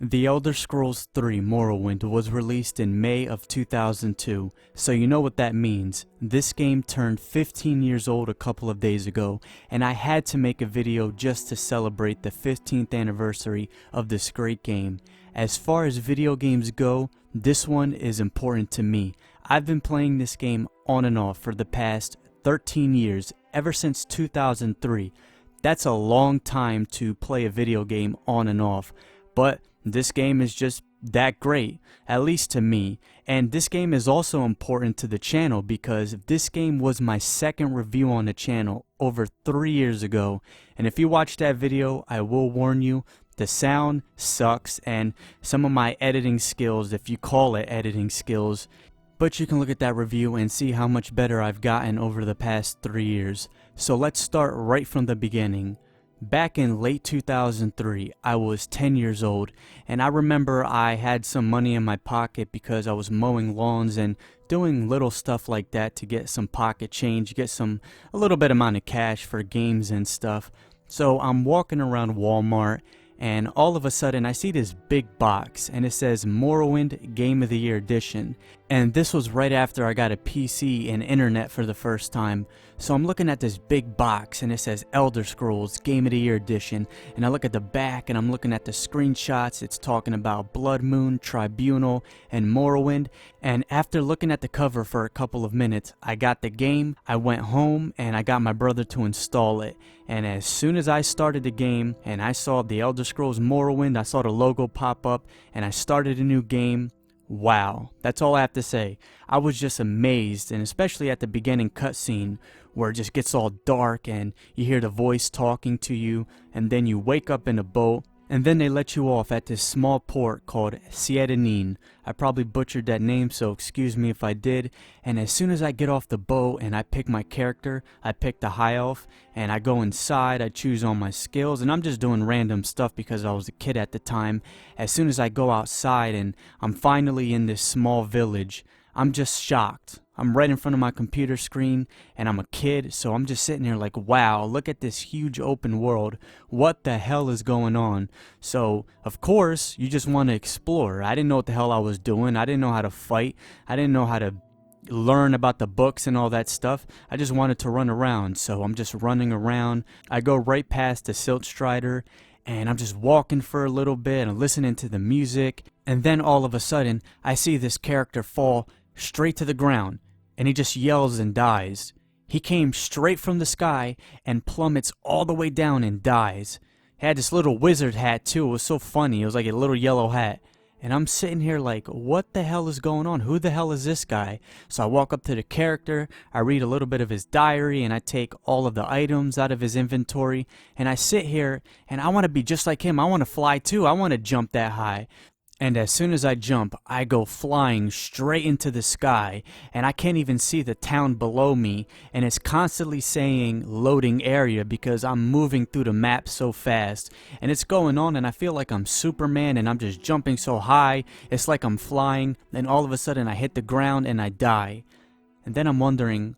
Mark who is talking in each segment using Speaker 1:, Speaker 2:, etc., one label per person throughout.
Speaker 1: The Elder Scrolls 3 Morrowind was released in May of 2002, so you know what that means. This game turned 15 years old a couple of days ago, and I had to make a video just to celebrate the 15th anniversary of this great game. As far as video games go, this one is important to me. I've been playing this game on and off for the past 13 years, ever since 2003. That's a long time to play a video game on and off, but this game is just that great, at least to me. And this game is also important to the channel because this game was my second review on the channel over 3 years ago. And if you watch that video, I will warn you, the sound sucks and some of my editing skills, if you call it editing skills, but you can look at that review and see how much better I've gotten over the past 3 years. So let's start right from the beginning. Back in late 2003, I was 10 years old, and I remember I had some money in my pocket because I was mowing lawns and doing little stuff like that to get some pocket change, get a little bit amount of cash for games and stuff. So I'm walking around Walmart, and all of a sudden I see this big box, and it says Morrowind Game of the Year Edition. And this was right after I got a PC and internet for the first time. So I'm looking at this big box and it says Elder Scrolls Game of the Year Edition. And I look at the back and I'm looking at the screenshots. It's talking about Blood Moon, Tribunal, and Morrowind. And after looking at the cover for a couple of minutes, I got the game, I went home, and I got my brother to install it. And as soon as I started the game and I saw the Elder Scrolls Morrowind, I saw the logo pop up and I started a new game. Wow, that's all I have to say. I was just amazed, and especially at the beginning cutscene where it just gets all dark and you hear the voice talking to you, and then you wake up in a boat, and then they let you off at this small port called Vvardenfell. I probably butchered that name, so excuse me if I did. And as soon as I get off the boat and I pick my character, I pick the high elf, and I go inside, I choose all my skills, and I'm just doing random stuff because I was a kid at the time. As soon as I go outside and I'm finally in this small village, I'm just shocked. I'm right in front of my computer screen and I'm a kid, so I'm just sitting there like, wow, look at this huge open world. What the hell is going on? So, of course, you just want to explore. I didn't know what the hell I was doing. I didn't know how to fight. I didn't know how to learn about the books and all that stuff. I just wanted to run around, so I'm just running around. I go right past the Silt Strider and I'm just walking for a little bit and listening to the music, and then all of a sudden I see this character fall straight to the ground, and he just yells and dies. He came straight from the sky and plummets all the way down and dies. He had this little wizard hat too. It was so funny. It was like a little yellow hat. And I'm sitting here like, what the hell is going on? Who the hell is this guy? So I walk up to the character, I read a little bit of his diary, and I take all of the items out of his inventory, and I sit here and I want to be just like him. I want to fly too. I want to jump that high. And as soon as I jump, I go flying straight into the sky, and I can't even see the town below me, and it's constantly saying loading area because I'm moving through the map so fast, and it's going on, and I feel like I'm Superman and I'm just jumping so high. It's like I'm flying, and all of a sudden I hit the ground and I die. And then I'm wondering,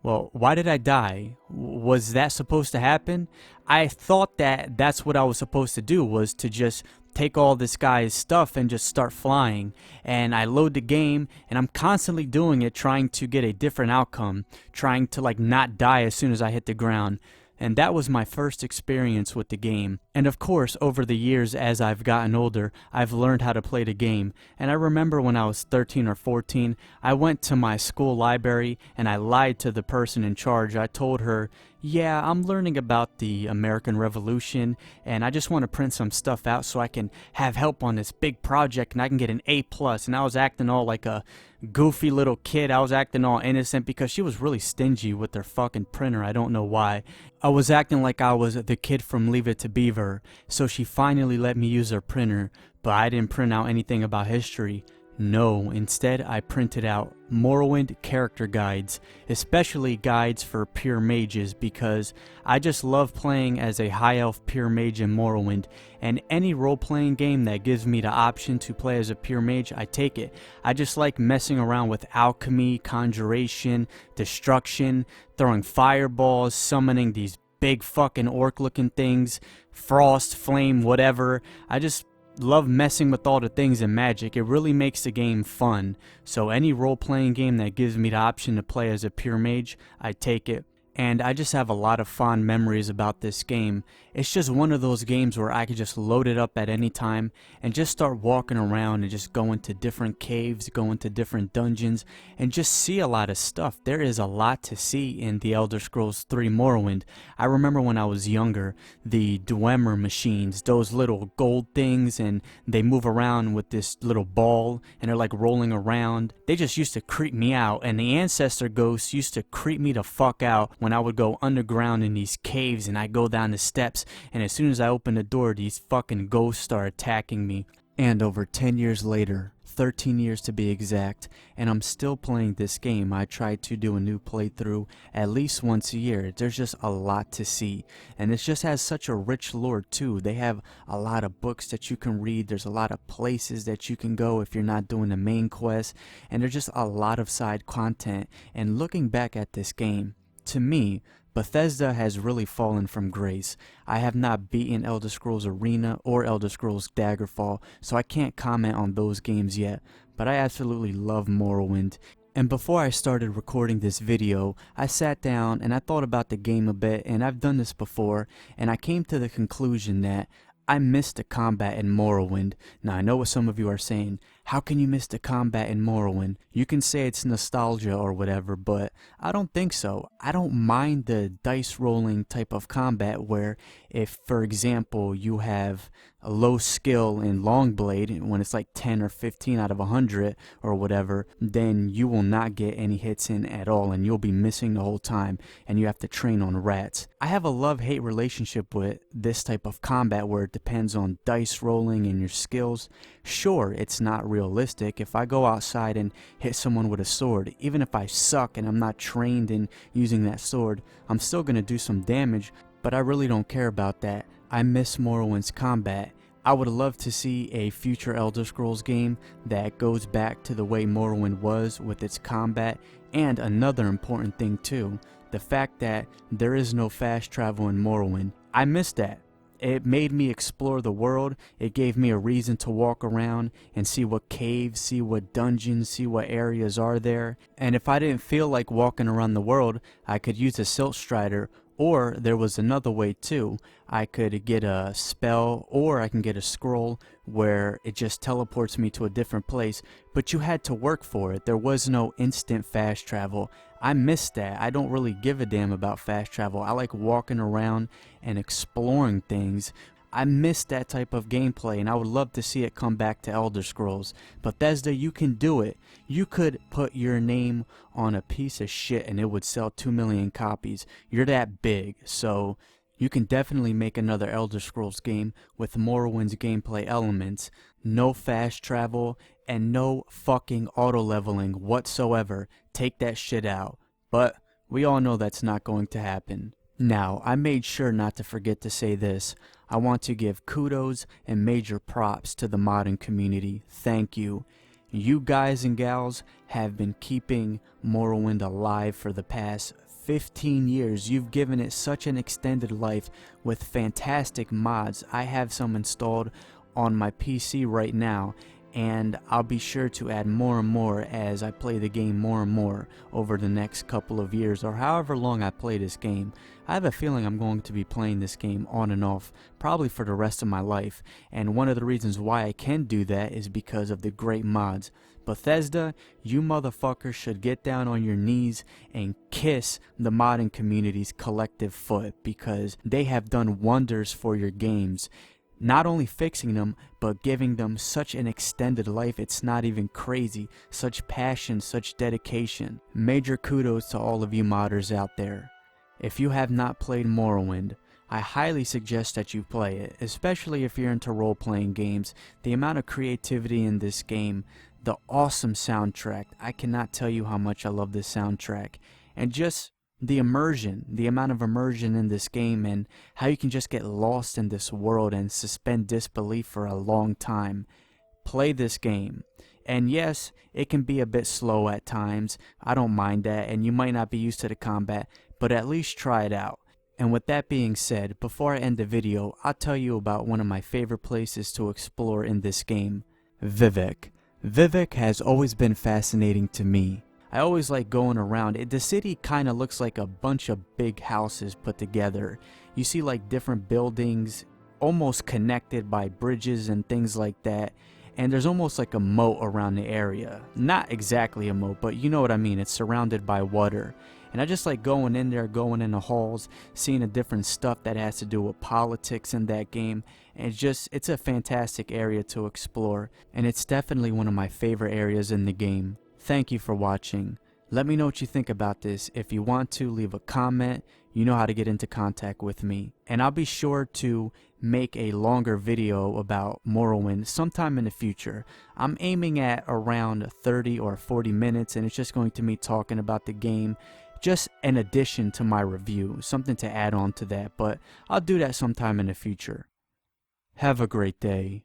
Speaker 1: well, why did I die? Was that supposed to happen? I thought that that's what I was supposed to do, was to just take all this guy's stuff and just start flying. And I load the game and I'm constantly doing it, trying to get a different outcome, trying to like not die as soon as I hit the ground. And that was my first experience with the game. And of course, over the years as I've gotten older, I've learned how to play the game. And I remember when I was 13 or 14, I went to my school library and I lied to the person in charge. I told her, yeah, I'm learning about the American Revolution and I just want to print some stuff out so I can have help on this big project and I can get an A+. And I was acting all like a goofy little kid. I was acting all innocent because she was really stingy with her fucking printer. I don't know why. I was acting like I was the kid from Leave It to Beaver, so she finally let me use her printer, but I didn't print out anything about history. No, instead I printed out Morrowind character guides, especially guides for pure mages, because I just love playing as a high elf pure mage in Morrowind, and any role-playing game that gives me the option to play as a pure mage, I take it. I just like messing around with alchemy, conjuration, destruction, throwing fireballs, summoning these big fucking orc looking things, frost, flame, whatever. I just love messing with all the things in Magic. It really makes the game fun. So any role-playing game that gives me the option to play as a pure mage, I take it. And I just have a lot of fond memories about this game. It's just one of those games where I could just load it up at any time and just start walking around and just go into different caves, go into different dungeons, and just see a lot of stuff. There is a lot to see in The Elder Scrolls 3 Morrowind. I remember when I was younger, the Dwemer machines, those little gold things, and they move around with this little ball and they're like rolling around. They just used to creep me out, and the Ancestor ghosts used to creep me the fuck out when I would go underground in these caves and I go down the steps, and as soon as I open the door, these fucking ghosts start attacking me. And over 10 years later, 13 years to be exact, and I'm still playing this game. I try to do a new playthrough at least once a year. There's just a lot to see, and it just has such a rich lore too. They have a lot of books that you can read. There's a lot of places that you can go if you're not doing the main quest, and there's just a lot of side content. And looking back at this game, to me, Bethesda has really fallen from grace. I have not beaten Elder Scrolls Arena or Elder Scrolls Daggerfall, so I can't comment on those games yet, but I absolutely love Morrowind. And before I started recording this video, I sat down and I thought about the game a bit, and I've done this before, and I came to the conclusion that I missed the combat in Morrowind. Now, I know what some of you are saying. How can you miss the combat in Morrowind? You can say it's nostalgia or whatever, but I don't think so. I don't mind the dice rolling type of combat where if, for example, you have a low skill in Longblade, when it's like 10 or 15 out of 100 or whatever, then you will not get any hits in at all, and you'll be missing the whole time, and you have to train on rats. I have a love-hate relationship with this type of combat where it depends on dice rolling and your skills. Sure, it's not realistic. If I go outside and hit someone with a sword, even if I suck and I'm not trained in using that sword, I'm still going to do some damage, but I really don't care about that. I miss Morrowind's combat. I would love to see a future Elder Scrolls game that goes back to the way Morrowind was with its combat, and another important thing too, the fact that there is no fast travel in Morrowind. I miss that. It made me explore the world. It gave me a reason to walk around and see what caves, see what dungeons, see what areas are there. And if I didn't feel like walking around the world, I could use a Silt Strider, or there was another way too. I could get a spell, or I can get a scroll where it just teleports me to a different place, but you had to work for it. There was no instant fast travel. I miss that. I don't really give a damn about fast travel. I like walking around and exploring things. I miss that type of gameplay, and I would love to see it come back to Elder Scrolls. Bethesda, you can do it. You could put your name on a piece of shit and it would sell 2 million copies. You're that big, so you can definitely make another Elder Scrolls game with Morrowind's gameplay elements, no fast travel, and no fucking auto-leveling whatsoever. Take that shit out. But we all know that's not going to happen. Now, I made sure not to forget to say this. I want to give kudos and major props to the modding community. Thank you. You guys and gals have been keeping Morrowind alive for the past 15 years. You've given it such an extended life with fantastic mods. I have some installed on my PC right now, and I'll be sure to add more and more as I play the game more and more over the next couple of years, or however long I play this game. I have a feeling I'm going to be playing this game on and off probably for the rest of my life, and one of the reasons why I can do that is because of the great mods. Bethesda, you motherfuckers should get down on your knees and kiss the modding community's collective foot, because they have done wonders for your games. Not only fixing them, but giving them such an extended life, it's not even crazy. Such passion, such dedication. Major kudos to all of you modders out there. If you have not played Morrowind, I highly suggest that you play it, especially if you're into role-playing games. The amount of creativity in this game, the awesome soundtrack, I cannot tell you how much I love this soundtrack. And just the immersion, the amount of immersion in this game, and how you can just get lost in this world and suspend disbelief for a long time. Play this game. And yes, it can be a bit slow at times. I don't mind that, and you might not be used to the combat, but at least try it out. And with that being said, before I end the video, I'll tell you about one of my favorite places to explore in this game, Vivek. Vivek has always been fascinating to me. I always like going around it. The city kind of looks like a bunch of big houses put together. You see like different buildings almost connected by bridges and things like that. And there's almost like a moat around the area. Not exactly a moat, but you know what I mean. It's surrounded by water. And I just like going in there, going in the halls, seeing the different stuff that has to do with politics in that game. And it's a fantastic area to explore. And it's definitely one of my favorite areas in the game. Thank you for watching. Let me know what you think about this. If you want to, leave a comment. You know how to get into contact with me. And I'll be sure to make a longer video about Morrowind sometime in the future. I'm aiming at around 30 or 40 minutes, and it's just going to be talking about the game, just an addition to my review, something to add on to that, but I'll do that sometime in the future. Have a great day.